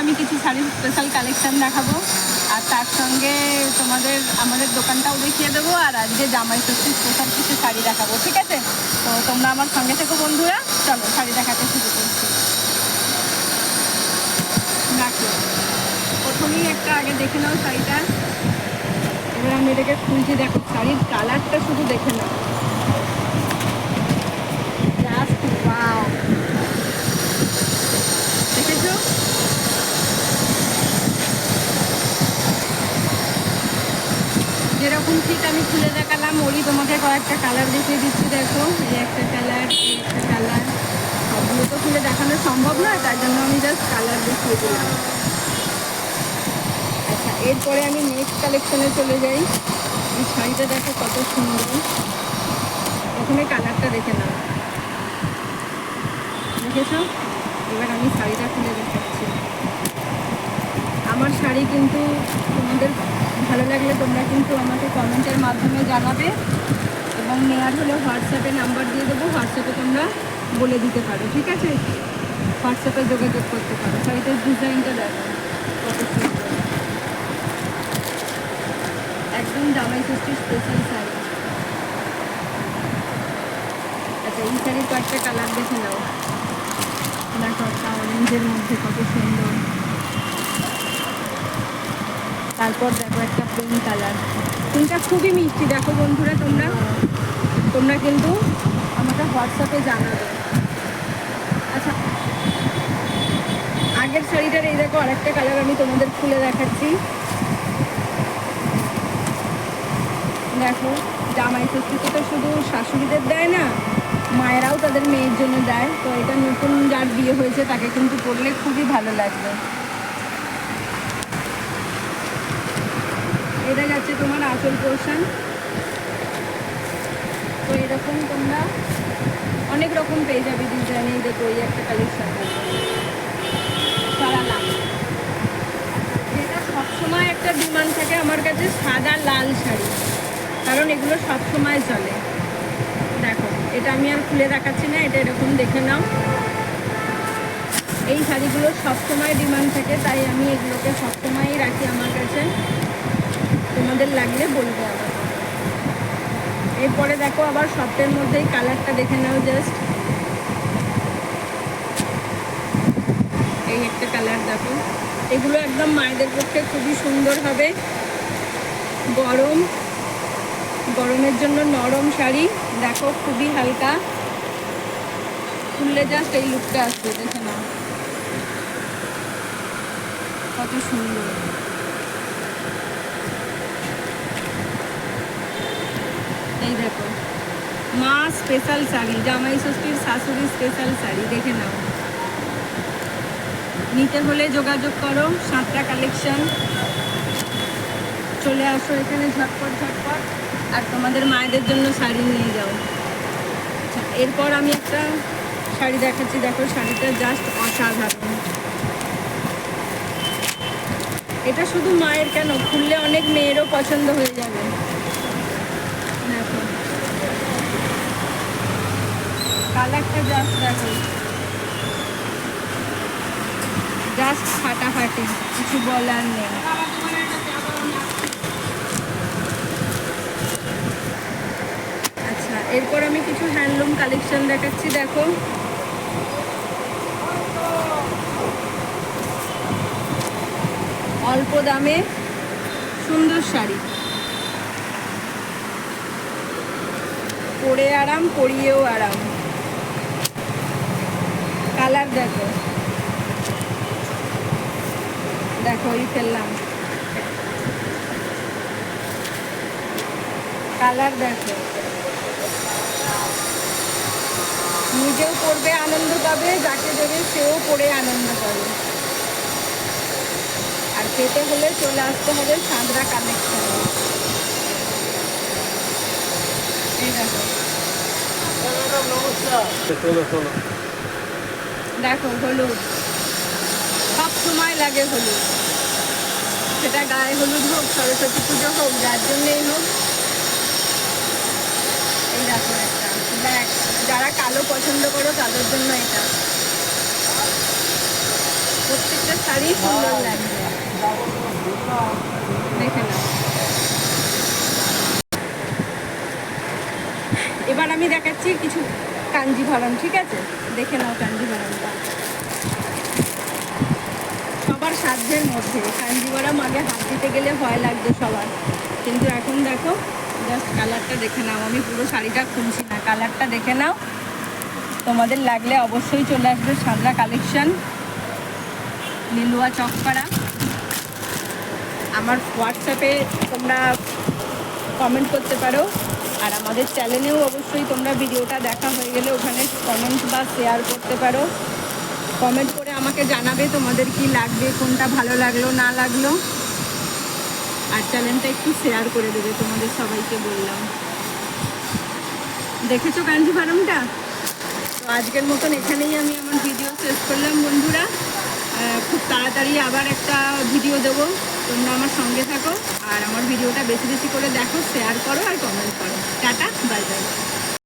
আমি কিছু শাড়ির স্পেশাল কালেকশান দেখাবো, আর তার সঙ্গে তোমাদের আমাদের দোকানটাও দেখিয়ে দেবো, আর আজকে জামাই ষষ্ঠী স্পেশাল কিছু শাড়ি দেখাবো। ঠিক আছে, তো তোমরা আমার সঙ্গে থেকো বন্ধুরা। চলো শাড়ি দেখাতে শুরু করছি। দেখো, প্রথমেই একটা আগে দেখে নাও শাড়িটা। এবার আমি এটাকে খুলছি। দেখো শাড়ির কালারটা শুধু দেখে নাও, জাস্ট ওয়াও। দেখেছো? যেরকম ঠিক আমি খুলে দেখালাম ওরই তোমাকে কয়েকটা কালার দেখিয়ে দিচ্ছি। দেখো, এই একটা কালার, এই একটা কালার। সবগুলো তো খুলে দেখানো সম্ভব নয়, তার জন্য আমি জাস্ট কালার দেখিয়ে দিলাম। আচ্ছা, এরপরে আমি নেক্সট কালেকশনে চলে যাই। এই শাড়িটা দেখো কত সুন্দর। প্রথমে কালারটা দেখে নাও, দেখেছো? এবার আমি শাড়িটা খুলে দেখাচ্ছি। আমার শাড়ি কিন্তু তোমাদের ভালো লাগলে তোমরা কিন্তু আমাকে কমেন্টের মাধ্যমে জানাবে, এবং নেওয়ার হলে হোয়াটসঅ্যাপে নাম্বার দিয়ে দেবো, হোয়াটসঅ্যাপে তোমরা বলে দিতে পারো। ঠিক আছে, হোয়াটসঅ্যাপে যোগাযোগ করতে পারো। শাড়িটার ডিজাইনটা দেখো কত সুন্দর, একদম জামাই ষষ্ঠীর স্পেশাল শাড়ি। আচ্ছা, এই শাড়ির কয়েকটা কালার দেখে নাও। দেখো, একটা অরেঞ্জের মধ্যে কত সুন্দর। তারপর দেখো একটা পিঙ্ক কালার। পিঙ্কটা খুবই মিষ্টি। দেখো বন্ধুরা, তোমরা কিন্তু আমাকে হোয়াটসঅ্যাপে জানাবে। আচ্ছা, আগের শাড়িটার এই দেখো আরেকটা কালার আমি তোমাদের খুলে দেখাচ্ছি। দেখো, জামাই ষষ্ঠীতে তো শুধু শাশুড়িদের দেয় না, মায়েরাও তাদের মেয়ের জন্য দেয়। তো এটা নতুন যার বিয়ে হয়েছে তাকে কিন্তু পরলে খুবই ভালো লাগবে। এটা যাচ্ছে তোমার আঁচল পোর্শন। তো এরকম তোমরা অনেক রকম পেয়ে যাবে ডিজাইন। এই দেখো, এই একটা কালেকশন সারালাম। এটা সবসময় একটা ডিমান্ড থাকে আমার কাছে, সাদা লাল শাড়ি, কারণ এগুলো সবসময় চলে। দেখো, এটা আমি আর খুলে দেখাচ্ছি না, এটা এরকম দেখে নাও। এই শাড়িগুলো সবসময় ডিমান্ড থাকে, তাই আমি এগুলোকে সবসময়ই রাখি আমার কাছে। তোমাদের লাগলে বলবে আমাকে। এরপরে দেখো আবার সফটের মধ্যেই কালারটা দেখে নাও জাস্ট। এই একটা কালার দেখো। এগুলো একদম মায়েদের পক্ষে খুবই সুন্দর হবে। গরমের জন্য নরম শাড়ি। দেখো, খুবই হালকা, খুললে জাস্ট এই লুকটা আসবে। দেখে নাও কত সুন্দর। এই দেখো, মা স্পেশাল শাড়ি, জামাই ষষ্ঠীর শাশুড়ি স্পেশাল শাড়ি। দেখে নাও। নিতে হলে যোগাযোগ করো, সাতটা কালেকশন। চলে আসো এখানে ঝটপট ঝটপট, আর তোমাদের মায়েদের জন্য শাড়ি নিয়ে যাও। আচ্ছা, এরপর আমি একটা শাড়ি দেখাচ্ছি। দেখো, শাড়িটা জাস্ট অসাধারণ। এটা শুধু মায়ের কেন, খুললে অনেক মেয়েরও পছন্দ হয়ে যাবে। দেখো কালারটা জাস্ট দেখো, জাস্ট ফাটাফাটি, কিছু বলার নেই। আচ্ছা, এরপর আমি কিছু হ্যান্ডলুম কালেকশন দেখাচ্ছি। দেখো, অল্প দামে সুন্দর শাড়ি, পরে আরাম, পরিয়েও আরাম। কালার দেখো, দেখো এই ফেললাম কালার। দেখো, নিজেও পরবে, আনন্দ পাবে, যাকে দেবে সেও পরে আনন্দ পাবে। আর পেতে হলে চলে আসতে হবে সাঁতরা কালেকশন। এই দেখো, দেখো হলুদ, সব সময় লাগে হলুদ। সেটা গায়ে হলুদ হোক, সরস্বতী পুজো হোক, যার জন্যেই হোক। এই দেখো একটা ব্ল্যাক, যারা কালো পছন্দ করো তাদের জন্য এটা। প্রত্যেকটা শাড়ি সুন্দর লাগবে, দেখে নাও। এবার আমি দেখাচ্ছি কিছু কাঞ্জিভারম, ঠিক আছে? দেখে নাও কাঞ্জিভারমটা, সবার সাধ্যের মধ্যে। কাঞ্জিভারম আগে হাত দিতে গেলে ভয় লাগতো সবার, কিন্তু এখন দেখো জাস্ট কালারটা দেখে নাও। আমি পুরো শাড়িটা খুলছি না, কালারটা দেখে নাও। তোমাদের লাগলে অবশ্যই চলে আসবে সাদরা কালেকশন, লিলুয়া চকপাড়া। আমার হোয়াটসঅ্যাপে তোমরা কমেন্ট করতে পারো, আর আমাদের চ্যানেলেও অবশ্যই তোমরা ভিডিওটা দেখা হয়ে গেলে ওখানে কমেন্ট বা শেয়ার করতে পারো। কমেন্ট করে আমাকে জানাবে তোমাদের কি লাগবে, কোনটা ভালো লাগলো না লাগলো। আর চ্যানেলটা একটু শেয়ার করে দেবে, তোমাদের সবাইকে বললাম। দেখেছো কাঞ্জিভারমটা? তো আজকের মতন এখানেই আমি আমার ভিডিও শেষ করলাম বন্ধুরা। খুব তাড়াতাড়ি আবার একটা ভিডিও দেবো, তোমরা আমার সঙ্গে থাকো আর আমার ভিডিওটা বেশি বেশি করে দেখো, শেয়ার করো আর কমেন্ট করো। Tata, bye bye.